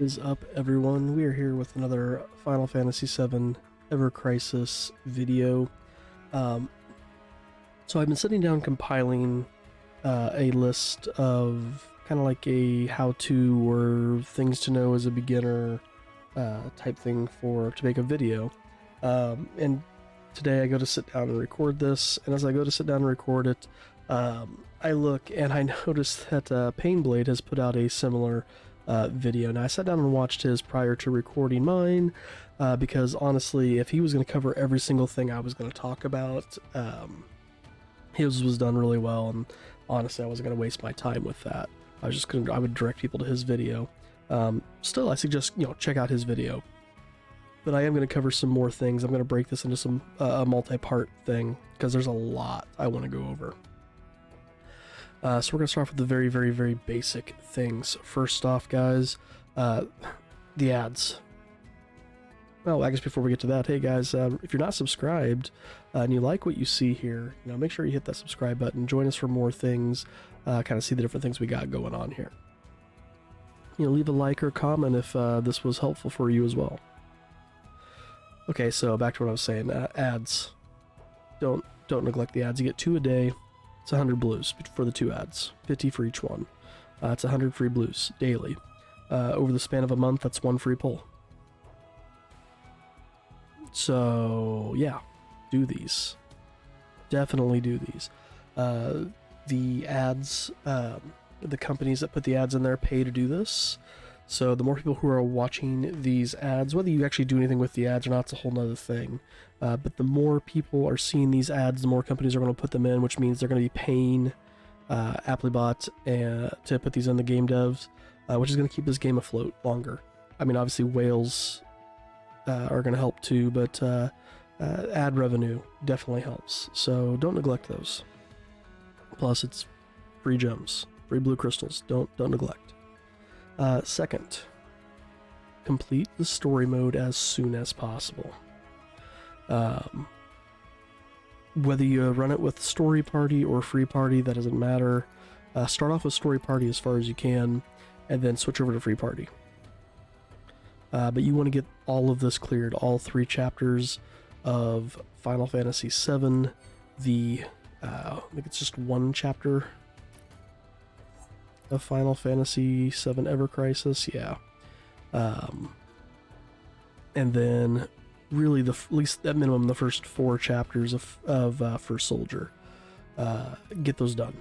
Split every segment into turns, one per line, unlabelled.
Is up, everyone? We are here with another Final Fantasy VII Ever Crisis video. Um, so I've been sitting down compiling a list of kind of like a how-to or things to know as a beginner type thing to make a video. And today I go to sit down and record this, and as I go to sit down and record it, I look and I notice that Painblade has put out a similar video. Now I sat down and watched his prior to recording mine because honestly, if he was going to cover every single thing I was going to talk about, his was done really well, and honestly I wasn't going to waste my time with that. I would direct people to his video. Still, I suggest check out his video. But I am going to cover some more things. I'm going to break this into some multi-part thing because there's a lot I want to go over. So we're going to start off with the very, very, very basic things. First off, guys, the ads. Well, I guess before we get to that, hey guys, if you're not subscribed and you like what you see here, make sure you hit that subscribe button. Join us for more things. Kind of see the different things we got going on here. Leave a like or comment if this was helpful for you as well. Okay, so back to what I was saying. Ads. Don't neglect the ads. You get 2 a day. It's 100 blues for the 2 ads, 50 for each one. It's 100 free blues daily. Over the span of a month, that's 1 free pull. So yeah, do these. Definitely do these. The ads, the companies that put the ads in there pay to do this. So the more people who are watching these ads, whether you actually do anything with the ads or not, it's a whole nother thing. But the more people are seeing these ads, the more companies are going to put them in, which means they're going to be paying Applebot to put these in the game devs, which is going to keep this game afloat longer. I mean, obviously whales are going to help too, but ad revenue definitely helps. So don't neglect those. Plus, it's free gems, free blue crystals. Don't neglect. Second, complete the story mode as soon as possible. Whether you run it with story party or free party, that doesn't matter. Start off with story party as far as you can, and then switch over to free party. But you want to get all of this cleared, all 3 chapters of Final Fantasy VII. I think it's just 1 chapter of Final Fantasy VII Ever Crisis, yeah. And then really at least at minimum the first 4 chapters of First Soldier. Get those done.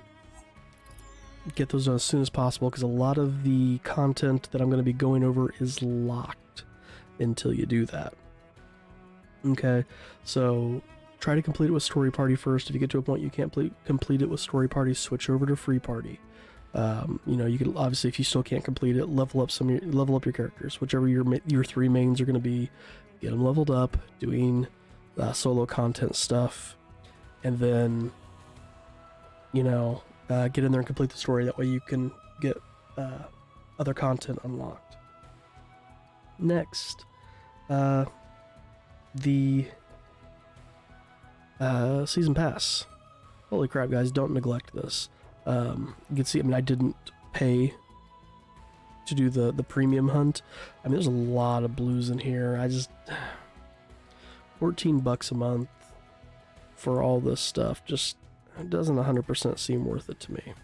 Get those done as soon as possible because a lot of the content that I'm going to be going over is locked until you do that. Okay, so try to complete it with story party first. If you get to a point you can't complete it with story party, switch over to free party. You can obviously, if you still can't complete it, level up your characters, whichever your 3 mains are going to be. Get them leveled up, doing solo content stuff, and then get in there and complete the story. That way you can get other content unlocked. Next, the season pass. Holy crap, guys! Don't neglect this. You can see, I didn't pay to do the premium hunt. There's a lot of blues in here. $14 a month for all this stuff just doesn't 100% seem worth it to me.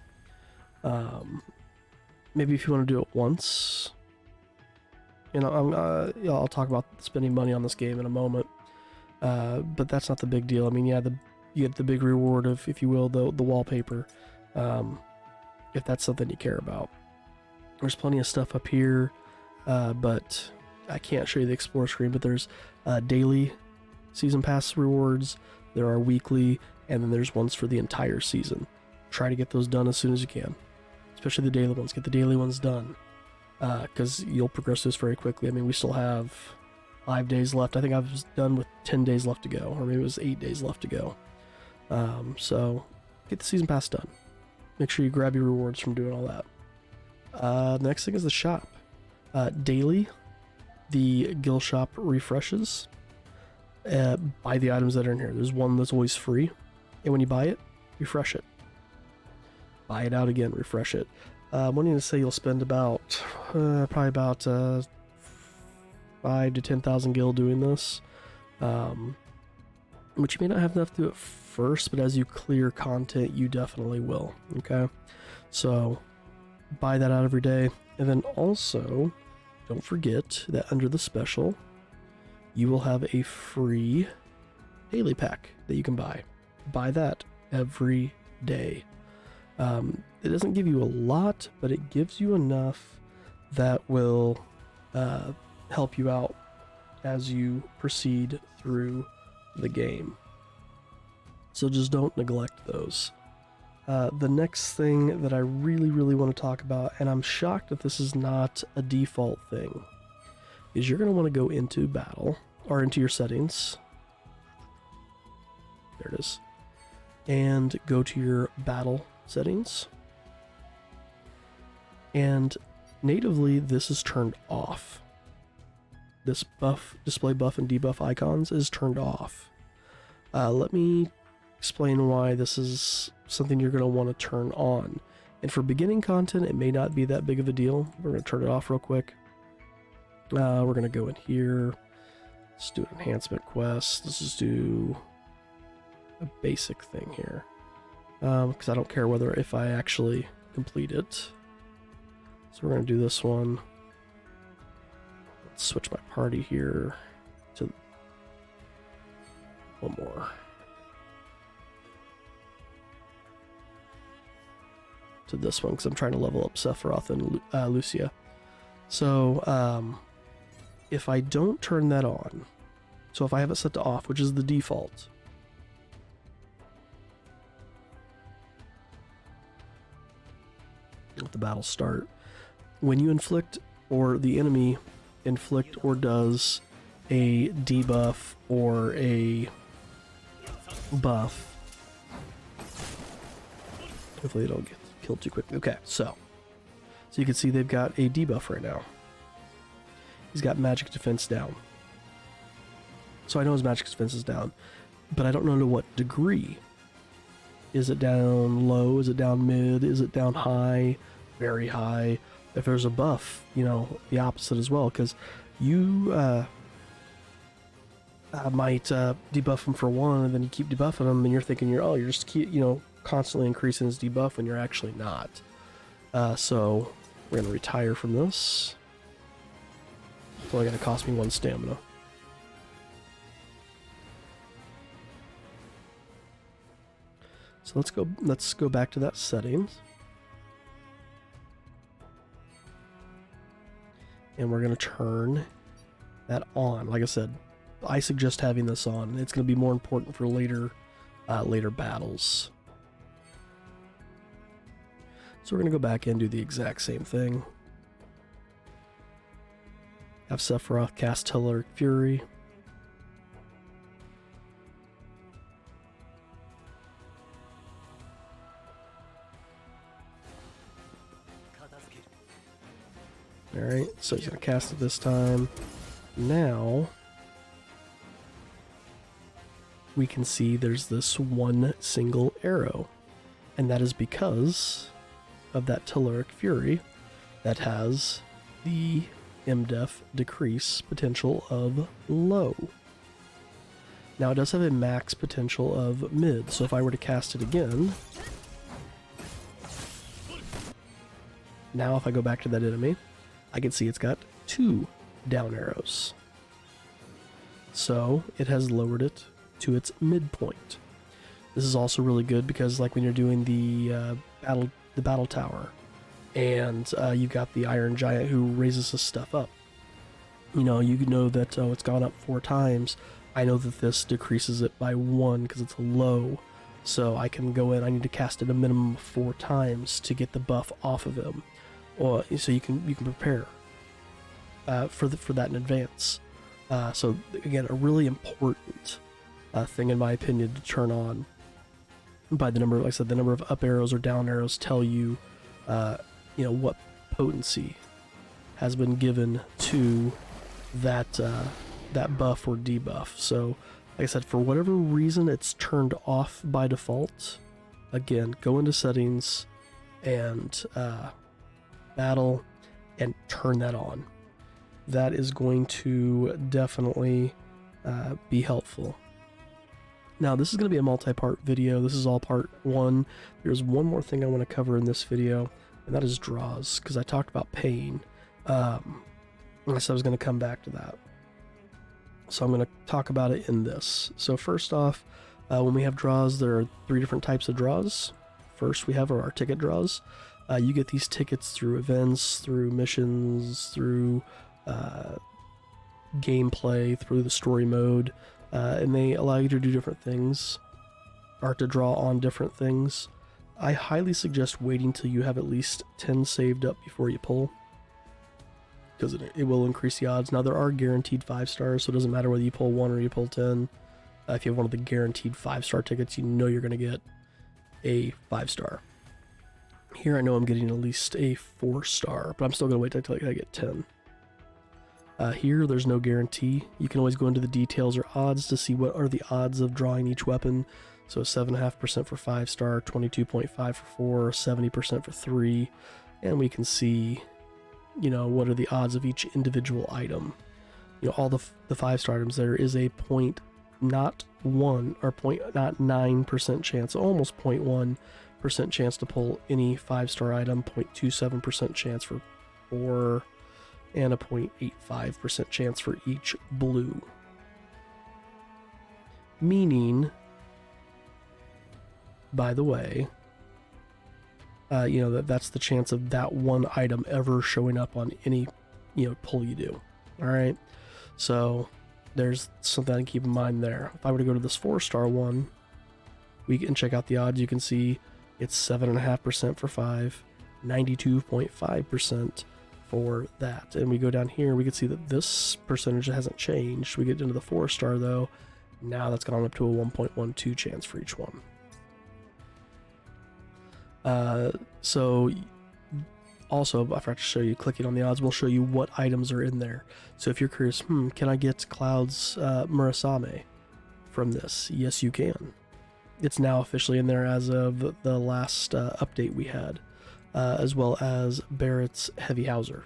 Maybe if you want to do it once, I'll talk about spending money on this game in a moment. But that's not the big deal. You get the big reward of, if you will, the wallpaper. If that's something you care about. There's plenty of stuff up here, but I can't show you the explore screen, but there's daily season pass rewards, there are weekly, and then there's ones for the entire season. Try to get those done as soon as you can, especially the daily ones. Get the daily ones done, because you'll progress this very quickly. We still have 5 days left. I think I was done with 10 days left to go, or maybe it was 8 days left to go. So get the season pass done. Make sure you grab your rewards from doing all that. The next thing is the shop. Daily, the guild shop refreshes. Buy the items that are in here. There's one that's always free, and when you buy it, refresh it. Buy it out again, refresh it. I'm wanting to say you'll spend about, probably about 5 to 10,000 gil doing this. Which you may not have enough to do at first, but as you clear content, you definitely will, okay? So, buy that out every day. And then also, don't forget that under the special, you will have a free daily pack that you can buy. Buy that every day. It doesn't give you a lot, but it gives you enough that will help you out as you proceed through the game. So just don't neglect those. The next thing that I really want to talk about, and I'm shocked that this is not a default thing, is you're going to want to go into battle, or into your settings. There it is. And go to your battle settings. And natively, this is turned off. This buff, display buff and debuff icons is turned off. Let me explain why this is something you're going to want to turn on. And for beginning content, it may not be that big of a deal. We're going to turn it off real quick. We're going to go in here. Let's do an enhancement quest. Let's just do a basic thing here. Because I don't care whether if I actually complete it. So we're going to do this one. Let's switch my party here to one more. To this one, because I'm trying to level up Sephiroth and Lucia. So, if I don't turn that on, so if I have it set to off, which is the default, let the battle start. When you inflict, or the enemy inflict or does a debuff or a buff, hopefully they don't get killed too quickly. Okay, so you can see they've got a debuff right now. He's got magic defense down. So I know his magic defense is down, but I don't know to what degree. Is it down low? Is it down mid? Is it down high? Very high? If there's a buff, you know, the opposite as well, because you might debuff him for one, and then you keep debuffing him, and you're thinking you're just constantly increasing his debuff when you're actually not. So we're gonna retire from this. It's only gonna cost me 1 stamina. So let's go back to that settings. And we're going to turn that on. Like I said, I suggest having this on. It's going to be more important for later battles. So we're going to go back and do the exact same thing. Have Sephiroth cast Telluric Fury. Alright, so he's going to cast it this time. Now, we can see there's this one single arrow. And that is because of that Telluric Fury that has the MDef decrease potential of low. Now it does have a max potential of mid, so if I were to cast it again, now if I go back to that enemy, I can see it's got 2 down arrows. So it has lowered it to its midpoint. This is also really good because, like, when you're doing the battle tower, and you've got the Iron Giant who raises this stuff up. You know that it's gone up 4 times. I know that this decreases it by 1 because it's low. So I can go in. I need to cast it a minimum of 4 times to get the buff off of him. Or so you can prepare for that in advance. So again, a really important thing in my opinion to turn on. By the number, like I said, the number of up arrows or down arrows tell you, what potency has been given to that buff or debuff. So, like I said, for whatever reason, it's turned off by default. Again, go into settings and battle and turn that on. That is going to definitely be helpful. Now, this is going to be a multi-part video. This is all part one. There's one more thing I want to cover in this video, and that is draws, because I talked about pain. I said I was going to come back to that. So I'm going to talk about it in this. So first off, when we have draws, there are 3 different types of draws. First, we have our ticket draws. You get these tickets through events, through missions, through gameplay, through the story mode, and they allow you to do different things, or to draw on different things. I highly suggest waiting till you have at least 10 saved up before you pull, because it will increase the odds. Now, there are guaranteed 5 stars, so it doesn't matter whether you pull 1 or you pull 10. If you have one of the guaranteed 5-star tickets, you know you're going to get a 5-star. Here I know I'm getting at least a 4-star, but I'm still going to wait until I get 10. Here, there's no guarantee. You can always go into the details or odds to see what are the odds of drawing each weapon. So 7.5% for 5-star, 22.5 for 4, 70% for 3, and we can see, you know, what are the odds of each individual item. You know, all the 5-star items, there is a 0.9% chance, almost 0.1% chance to pull any 5-star item, 0.27% chance for 4, and a 0.85% chance for each blue. Meaning, by the way, you know, that's the chance of that one item ever showing up on any, you know, pull you do. All right, so there's something to keep in mind there. If I were to go to this 4-star one, we can check out the odds. You can see it's 7.5% for 5, 92.5% for that. And we go down here, we can see that this percentage hasn't changed. We get into the 4-star though. Now that's gone up to a 1.12 chance for each one. So also, I forgot to show you, clicking on the odds will show you what items are in there. So if you're curious, can I get Cloud's Murasame from this? Yes, you can. It's now officially in there as of the last update we had, as well as Barrett's Heavy Hauser.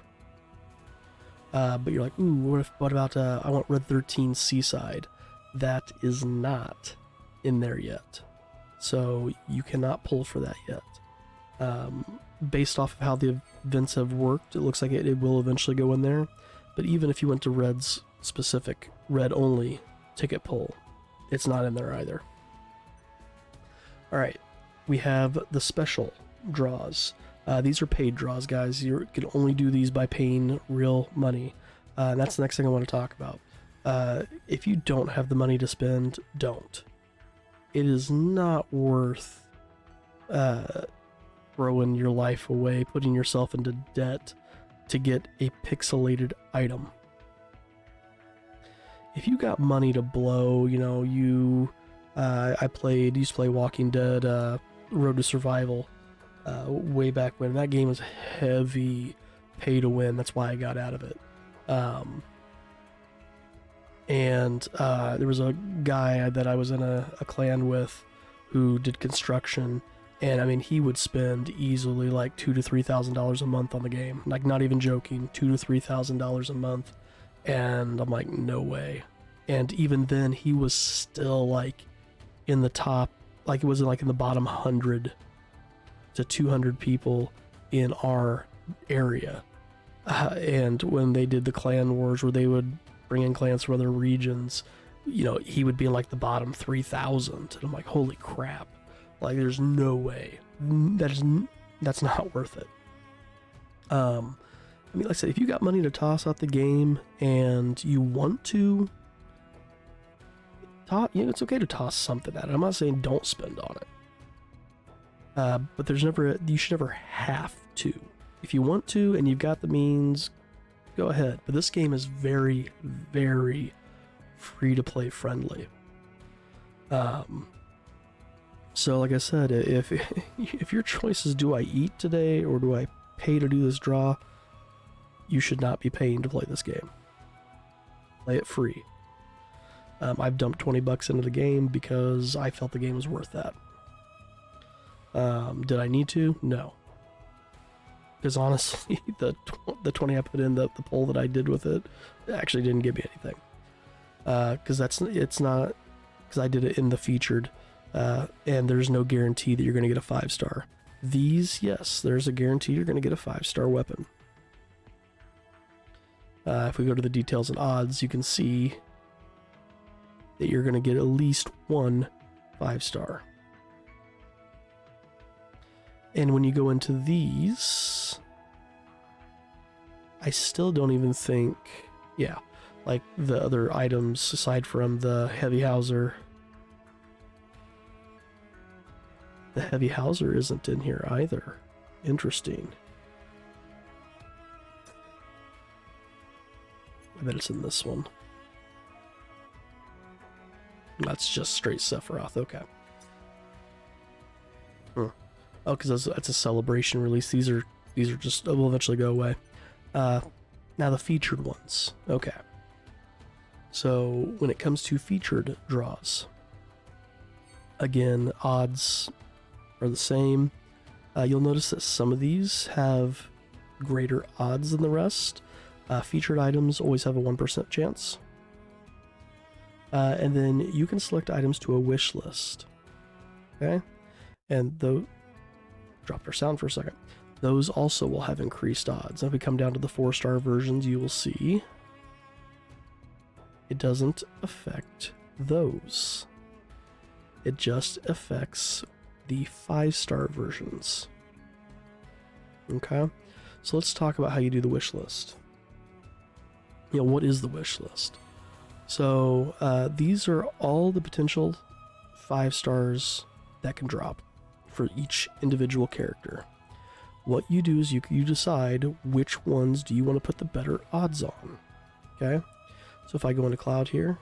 But you're like, ooh, what about, I want Red 13 Seaside. That is not in there yet. So you cannot pull for that yet. Based off of how the events have worked, it looks like it will eventually go in there. But even if you went to Red's specific Red only ticket pull, it's not in there either. Alright, we have the special draws. These are paid draws, guys. You can only do these by paying real money. And that's the next thing I want to talk about. If you don't have the money to spend, don't. It is not worth throwing your life away, putting yourself into debt to get a pixelated item. If you got money to blow, you know, I used to play Walking Dead, Road to Survival, way back when. That game was heavy pay to win. That's why I got out of it. There was a guy that I was in a clan with who did construction, and I mean, he would spend easily like $2,000 to $3,000 a month on the game. Like, not even joking, $2,000 to $3,000 a month. And I'm like, no way. And even then, he was still like in the top, like it was like in the bottom 100 to 200 people in our area. And when they did the clan wars, where they would bring in clans from other regions, you know, he would be in like the bottom 3,000. And I'm like, holy crap. Like, there's no way. That's not worth it. I mean, like I said, if you got money to toss out the game and you want to, you know, it's okay to toss something at it. I'm not saying don't spend on it. But you should never have to. If you want to and you've got the means, go ahead. But this game is very, very free-to-play friendly. So like I said, if your choice is, do I eat today or do I pay to do this draw, you should not be paying to play this game. Play it free. I've dumped $20 into the game because I felt the game was worth that. Did I need to? No. because honestly, the 20 I put in, the poll that I did with it actually didn't give me anything. Because it's not, because I did it in the featured, and there's no guarantee that you're going to get a 5-star. These, yes, there's a guarantee you're going to get a 5-star weapon. If we go to the details and odds, you can see that you're going to get at least one 5-star. And when you go into these, I still don't even think, yeah, like the other items aside from the heavy hauser. The heavy hauser isn't in here either. Interesting. I bet it's in this one. That's just straight Sephiroth, okay. Oh, because that's a celebration release. These are just, will eventually go away. Now the featured ones. Okay. So when it comes to featured draws, again, odds are the same. You'll notice that some of these have greater odds than the rest. Featured items always have a 1% chance. And then you can select items to a wish list. Okay? And dropped our sound for a second. Those also will have increased odds. Now if we come down to the 4-star versions, you will see it doesn't affect those. It just affects the 5-star versions. Okay? So let's talk about how you do the wish list. What is the wish list? So these are all the potential 5 stars that can drop for each individual character. What you do is you decide which ones do you want to put the better odds on. Okay? So if I go into Cloud here,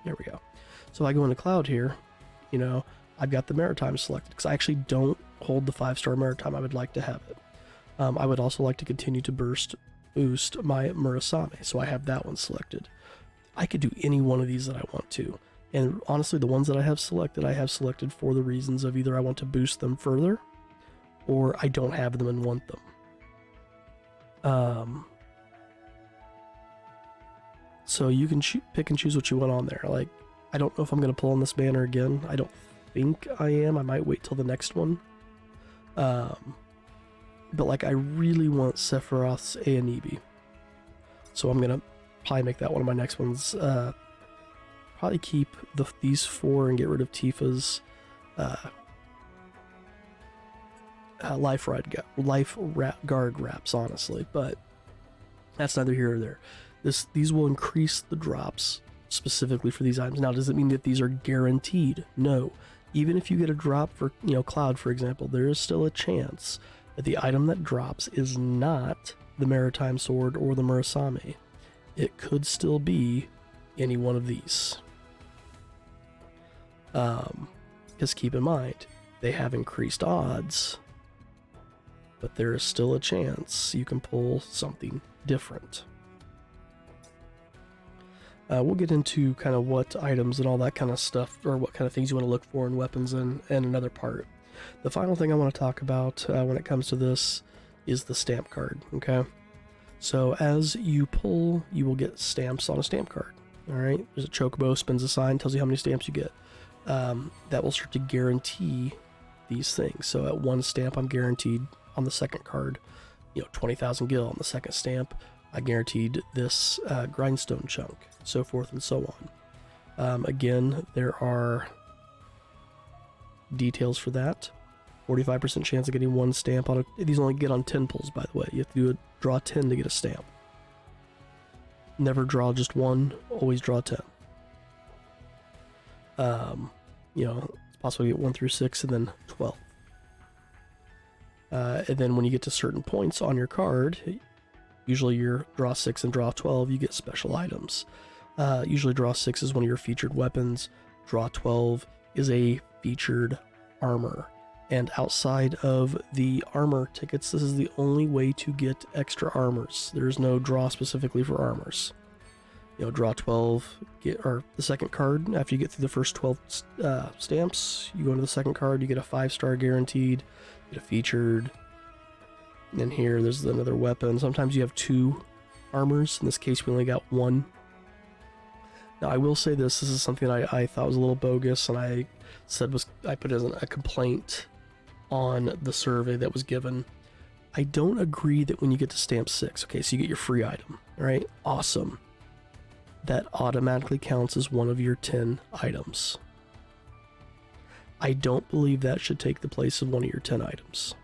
there we go. So if I go into Cloud here, I've got the Maritime selected because I actually don't hold the 5-star Maritime. I would like to have it. I would also like to continue to boost my Murasame, so I have that one selected. I could do any one of these that I want to. And honestly, the ones that I have selected for the reasons of either I want to boost them further, or I don't have them and want them. So you can pick and choose what you want on there. Like, I don't know if I'm going to pull on this banner again. I don't think I am. I might wait till the next one. But like, I really want Sephiroth's Aanibi. So I'm going to probably make that one of my next ones. Probably keep these 4 and get rid of Tifa's life guard wraps, honestly. But that's neither here or there. These will increase the drops specifically for these items. Now, does it mean that these are guaranteed? No. Even if you get a drop for, Cloud, for example, there is still a chance that the item that drops is not the Maritime Sword or the Murasame. It could still be any one of these. Because keep in mind, they have increased odds, but there is still a chance you can pull something different. We'll get into kind of what items and all that kind of stuff, or what kind of things you want to look for in weapons in another part. The final thing I want to talk about when it comes to this is the stamp card, okay? So as you pull, you will get stamps on a stamp card, all right? There's a chocobo, spins a sign, tells you how many stamps you get. That will start to guarantee these things. So at 1 stamp, I'm guaranteed on the second card, 20,000 gil. On the second stamp, I guaranteed this grindstone chunk, so forth and so on. Again, there are details for that. 45% chance of getting 1 stamp on a... These only get on 10 pulls, by the way. You have to draw 10 to get a stamp. Never draw just 1, always draw 10. It's possible to get 1 through 6 and then 12. And then when you get to certain points on your card, usually you're draw 6 and draw 12, you get special items. Usually draw 6 is one of your featured weapons. Draw 12 is a featured armor. And outside of the armor tickets, this is the only way to get extra armors. There's no draw specifically for armors. draw 12, or the second card. After you get through the first 12 stamps, you go into the second card, you get a 5-star guaranteed, you get a featured. And then here, there's another weapon. Sometimes you have 2 armors. In this case, we only got 1. Now, I will say this is something I thought was a little bogus, and I put as a complaint on the survey that was given. I don't agree that when you get to stamp 6, okay, so you get your free item, all right? Awesome. That automatically counts as one of your 10 items. I don't believe that should take the place of one of your 10 items.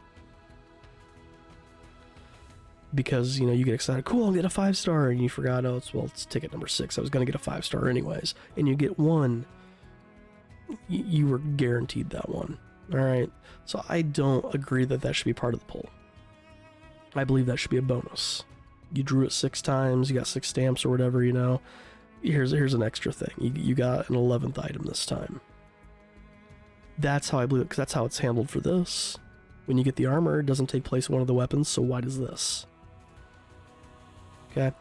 Because, you get excited, cool, I'll get a 5-star, and you forgot, it's ticket number 6. I was going to get a 5-star anyways. And you get 1, you were guaranteed that one. All right, so I don't agree that should be part of the poll. I believe that should be a bonus. You drew it 6 times, you got 6 stamps or whatever, Here's an extra thing. You got an 11th item this time. That's how I believe it, because that's how it's handled for this. When you get the armor, it doesn't take place in one of the weapons, so why does this? Okay,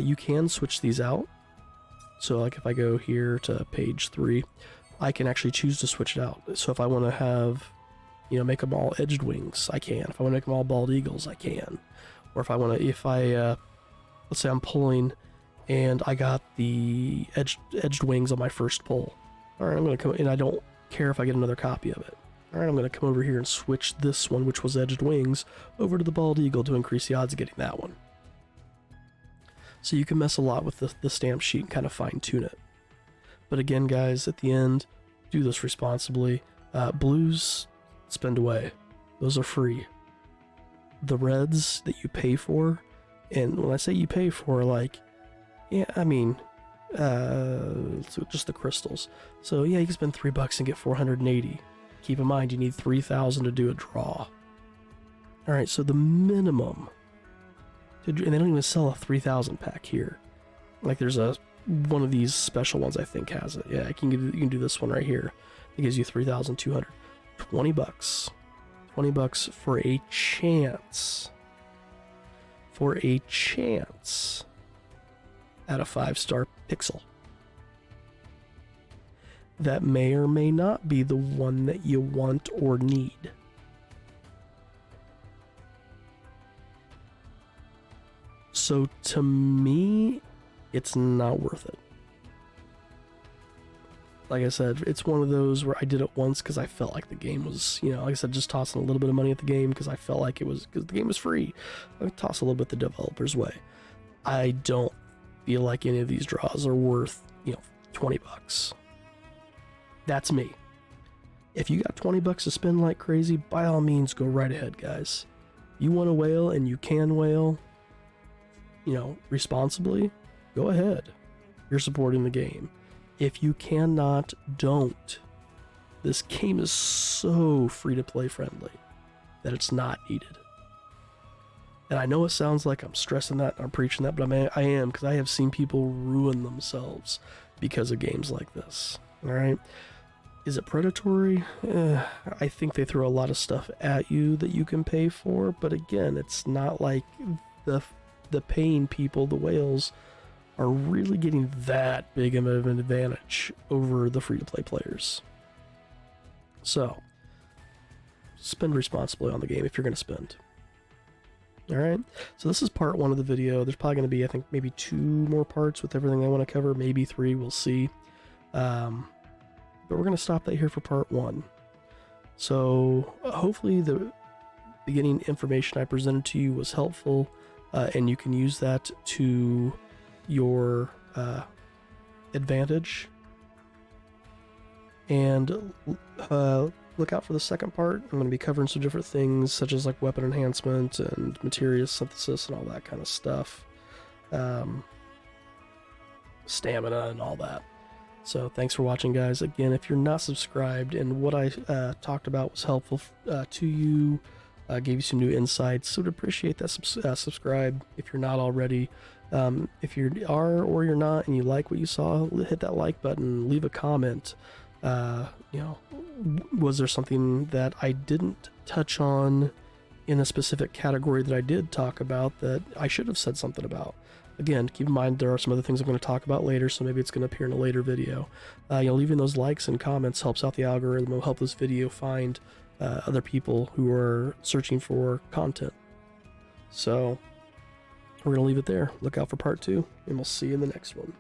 you can switch these out. So like if I go here to page 3, I can actually choose to switch it out. So if I want to have, make them all edged wings, I can. If I want to make them all bald eagles, I can. Or if I want to, let's say I'm pulling and I got the edged wings on my first pull. All right, I'm going to come, and I don't care if I get another copy of it. All right, I'm going to come over here and switch this one, which was edged wings, over to the bald eagle to increase the odds of getting that one. So you can mess a lot with the stamp sheet and kind of fine tune it. But again, guys, at the end, do this responsibly. Blues, spend away. Those are free. The reds that you pay for, and when I say you pay for, so just the crystals. So yeah, you can spend $3 and get 480. Keep in mind, you need 3,000 to do a draw. All right, so the minimum, and they don't even sell a 3,000 pack here. Like there's one of these special ones I think has it. Yeah, you can do this one right here. It gives you 3,200. $20. $20 for a chance. For a chance at a 5-star pixel. That may or may not be the one that you want or need. So to me, it's not worth it. Like I said, it's one of those where I did it once because I felt like the game was, like I said, just tossing a little bit of money at the game because I felt like because the game was free. I would toss a little bit the developer's way. I don't feel like any of these draws are worth, $20. That's me. If you got $20 to spend like crazy, by all means, go right ahead, guys. You want to whale and you can whale, responsibly, go ahead. You're supporting the game. If you cannot, don't. This game is so free-to-play friendly that it's not needed. And I know it sounds like I'm stressing that and I'm preaching that, but I am, because I have seen people ruin themselves because of games like this. All right? Is it predatory? I think they throw a lot of stuff at you that you can pay for, but again, it's not like the paying people, the whales, are really getting that big of an advantage over the free-to-play players. So, spend responsibly on the game if you're going to spend. Alright, so this is part 1 of the video. There's probably going to be, I think, maybe 2 more parts with everything I want to cover, maybe 3, we'll see. But we're going to stop that here for part 1. So, hopefully the beginning information I presented to you was helpful, and you can use that to your advantage. And look out for the second part. I'm going to be covering some different things, such as like weapon enhancement and materia synthesis and all that kind of stuff. Stamina and all that. So thanks for watching, guys. Again, if you're not subscribed and what I talked about was helpful to you, gave you some new insights, so would appreciate that. Subscribe if you're not already. If you are or you're not and you like what you saw, hit that like button, leave a comment. Was there something that I didn't touch on in a specific category that I did talk about that I should have said something about? Again, keep in mind there are some other things I'm going to talk about later, so maybe it's going to appear in a later video. Leaving those likes and comments helps out the algorithm. Will help this video find other people who are searching for content. So we're going to leave it there. Look out for part 2, and we'll see you in the next one.